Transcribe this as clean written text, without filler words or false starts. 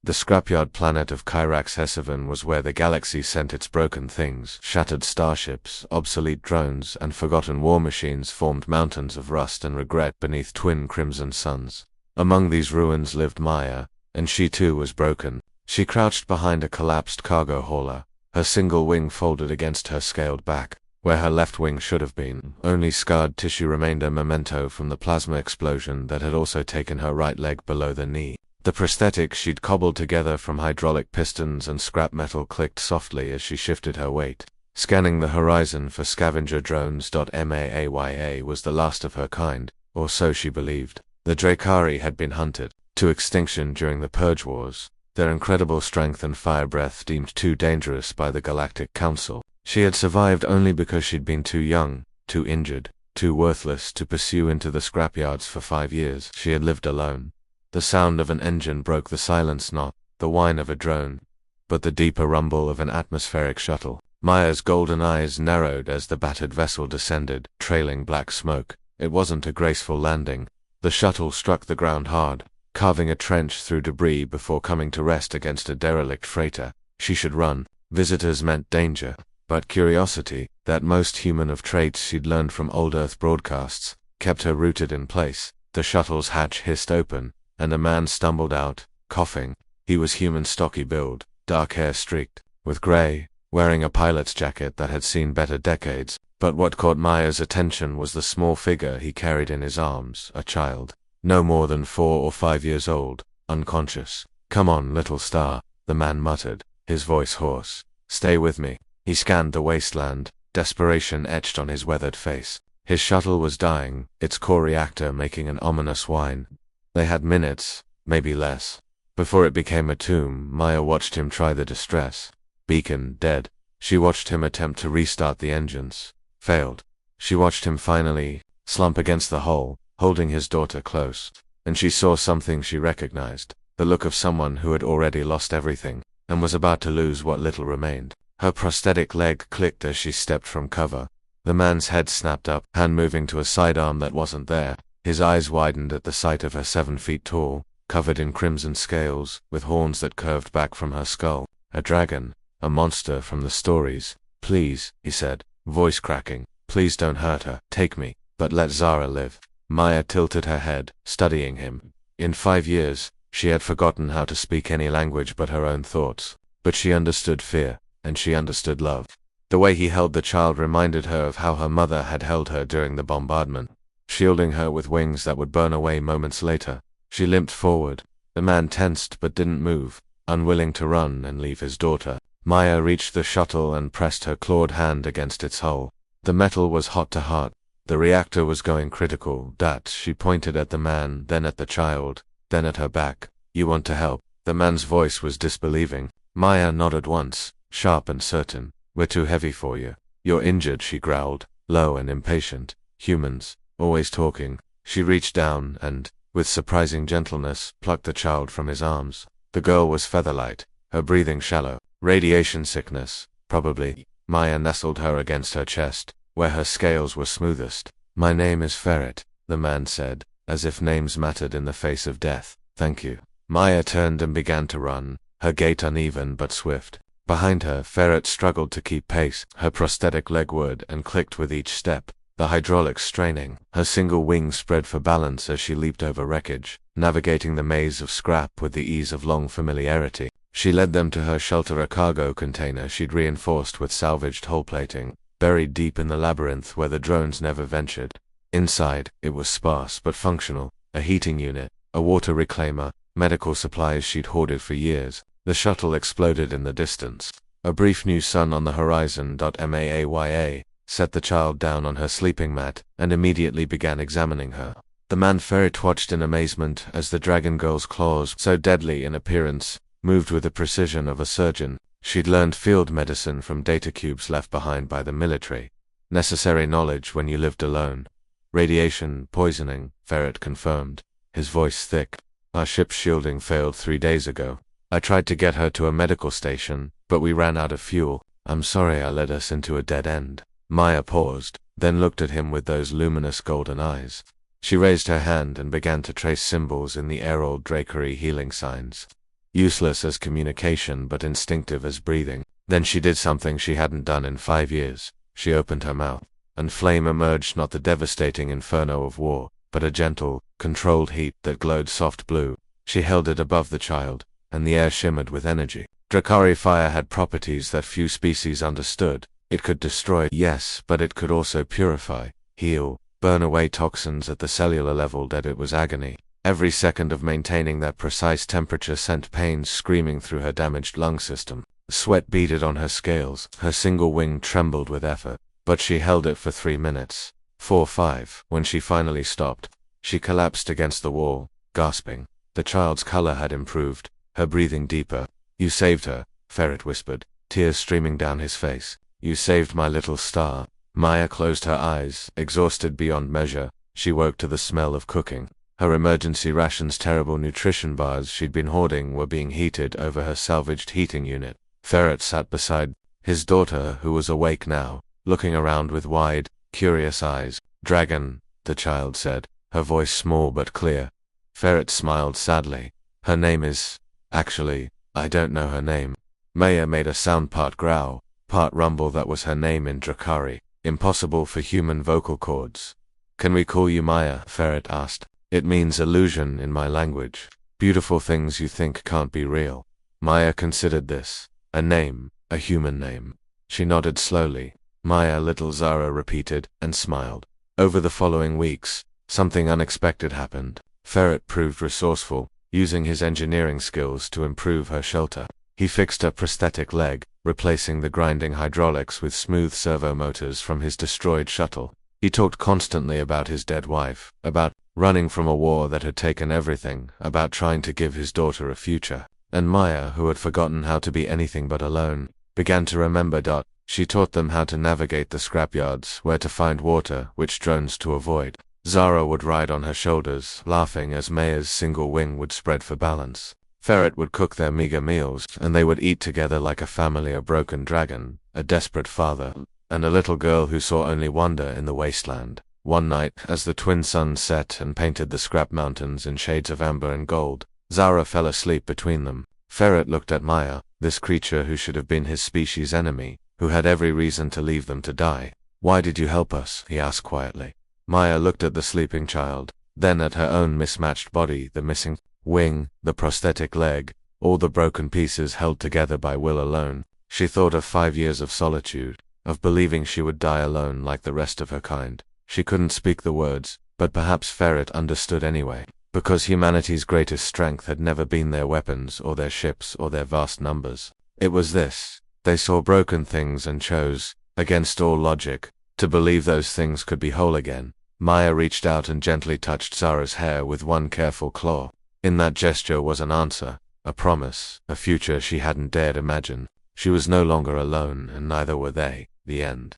The scrapyard planet of Kyrax Hesivan was where the galaxy sent its broken things. Shattered starships, obsolete drones, and forgotten war machines formed mountains of rust and regret beneath twin crimson suns. Among these ruins lived Maya, and she too was broken. She crouched behind a collapsed cargo hauler, her single wing folded against her scaled back. Where her left wing should have been, only scarred tissue remained, a memento from the plasma explosion that had also taken her right leg below the knee. The prosthetic she'd cobbled together from hydraulic pistons and scrap metal clicked softly as she shifted her weight. Scanning the horizon for scavenger drones. Maaya was the last of her kind, or so she believed. The Drakari had been hunted to extinction during the Purge Wars, their incredible strength and fire breath deemed too dangerous by the Galactic Council. She had survived only because she'd been too young, too injured, too worthless to pursue into the scrapyards for 5 years. She had lived alone. The sound of an engine broke the silence, not the whine of a drone, but the deeper rumble of an atmospheric shuttle. Maya's golden eyes narrowed as the battered vessel descended, trailing black smoke. It wasn't a graceful landing. The shuttle struck the ground hard, carving a trench through debris before coming to rest against a derelict freighter. She should run. Visitors meant danger, but curiosity, that most human of traits she'd learned from old Earth broadcasts, kept her rooted in place. The shuttle's hatch hissed open, and a man stumbled out, coughing. He was human, stocky build, dark hair streaked with gray, wearing a pilot's jacket that had seen better decades. But what caught Maya's attention was the small figure he carried in his arms, a child, no more than 4 or 5 years old, unconscious. "Come on, little star," the man muttered, his voice hoarse. "Stay with me." He scanned the wasteland, desperation etched on his weathered face. His shuttle was dying, its core reactor making an ominous whine. They had minutes, maybe less, before it became a tomb. Maya watched him try the distress. Beacon dead. She watched him attempt to restart the engines. Failed. She watched him finally slump against the hull, holding his daughter close. And she saw something she recognized, the look of someone who had already lost everything, and was about to lose what little remained. Her prosthetic leg clicked as she stepped from cover. The man's head snapped up, hand moving to a sidearm that wasn't there. His eyes widened at the sight of her 7 feet tall, covered in crimson scales, with horns that curved back from her skull. A dragon, a monster from the stories. "Please," he said, voice cracking, "please don't hurt her. Take me, but let Zara live." Maya tilted her head, studying him. In 5 years, she had forgotten how to speak any language but her own thoughts. But she understood fear, and she understood love. The way he held the child reminded her of how her mother had held her during the bombardment, shielding her with wings that would burn away moments later. She limped forward. The man tensed but didn't move, unwilling to run and leave his daughter. Maya reached the shuttle and pressed her clawed hand against its hull. The metal was hot to heart. The reactor was going critical. She pointed at the man, then at the child, then at her back. "You want to help?" The man's voice was disbelieving. Maya nodded once, sharp and certain. "We're too heavy for you." "You're injured," she growled, low and impatient. "Humans, always talking." She reached down and, with surprising gentleness, plucked the child from his arms. The girl was featherlight, her breathing shallow. Radiation sickness, probably. Maya nestled her against her chest, where her scales were smoothest. "My name is Ferret," the man said, as if names mattered in the face of death. "Thank you." Maya turned and began to run, her gait uneven but swift. Behind her, Ferret struggled to keep pace. Her prosthetic leg whirred and clicked with each step, the hydraulics straining. Her single wing spread for balance as she leaped over wreckage, navigating the maze of scrap with the ease of long familiarity. She led them to her shelter, a cargo container she'd reinforced with salvaged hull plating, buried deep in the labyrinth where the drones never ventured. Inside, it was sparse but functional, a heating unit, a water reclaimer, medical supplies she'd hoarded for years. The shuttle exploded in the distance. A brief new sun on the horizon. Maaya set the child down on her sleeping mat and immediately began examining her. The man Ferret watched in amazement as the dragon girl's claws, so deadly in appearance, moved with the precision of a surgeon. She'd learned field medicine from data cubes left behind by the military. Necessary knowledge when you lived alone. "Radiation poisoning," Ferret confirmed, his voice thick. "Our ship's shielding failed 3 days ago. I tried to get her to a medical station, but we ran out of fuel. I'm sorry I led us into a dead end." Maya paused, then looked at him with those luminous golden eyes. She raised her hand and began to trace symbols in the air-old Drakari healing signs. useless as communication but instinctive as breathing. Then she did something she hadn't done in 5 years. She opened her mouth, and flame emerged, not the devastating inferno of war, but a gentle, controlled heat that glowed soft blue. She held it above the child, and the air shimmered with energy. Drakari fire had properties that few species understood. It could destroy, yes, but it could also purify, heal, burn away toxins at the cellular level. That it was agony. Every second of maintaining that precise temperature sent pain screaming through her damaged lung system. Sweat beaded on her scales, her single wing trembled with effort. But she held it for 3 minutes. 4, 5. When she finally stopped, she collapsed against the wall, gasping. The child's color had improved, her breathing deeper. "You saved her," Ferret whispered, tears streaming down his face. "You saved my little star." Maya closed her eyes, exhausted beyond measure. She woke to the smell of cooking. Her emergency rations, terrible nutrition bars she'd been hoarding, were being heated over her salvaged heating unit. Ferret sat beside his daughter, who was awake now, looking around with wide, curious eyes. "Dragon," the child said, her voice small but clear. Ferret smiled sadly. "Her name is… actually, I don't know her name." Maya made a sound, part growl, part rumble. That was her name in Drakari, impossible for human vocal cords. "Can we call you Maya?" Ferret asked. "It means illusion in my language. Beautiful things you think can't be real." Maya considered this. A name, a human name. She nodded slowly. "Maya," little Zara repeated, and smiled. Over the following weeks, something unexpected happened. Ferret proved resourceful, using his engineering skills to improve her shelter. He fixed her prosthetic leg, replacing the grinding hydraulics with smooth servo motors from his destroyed shuttle. He talked constantly about his dead wife, about running from a war that had taken everything, about trying to give his daughter a future. And Maya, who had forgotten how to be anything but alone, began to remember. She taught them how to navigate the scrapyards, where to find water, which drones to avoid. Zara would ride on her shoulders, laughing as Maya's single wing would spread for balance. Ferret would cook their meager meals, and they would eat together like a family. A broken dragon, a desperate father, and a little girl who saw only wonder in the wasteland. One night, as the twin suns set and painted the scrap mountains in shades of amber and gold, Zara fell asleep between them. Ferret looked at Maya, this creature who should have been his species' enemy, who had every reason to leave them to die. "Why did you help us?" he asked quietly. Maya looked at the sleeping child, then at her own mismatched body, the missing wing, the prosthetic leg, all the broken pieces held together by will alone. She thought of 5 years of solitude, of believing she would die alone like the rest of her kind. She couldn't speak the words, but perhaps Ferret understood anyway, because humanity's greatest strength had never been their weapons or their ships or their vast numbers. It was this. They saw broken things and chose, against all logic, to believe those things could be whole again. Maya reached out and gently touched Zara's hair with one careful claw. In that gesture was an answer, a promise, a future she hadn't dared imagine. She was no longer alone, and neither were they. The end.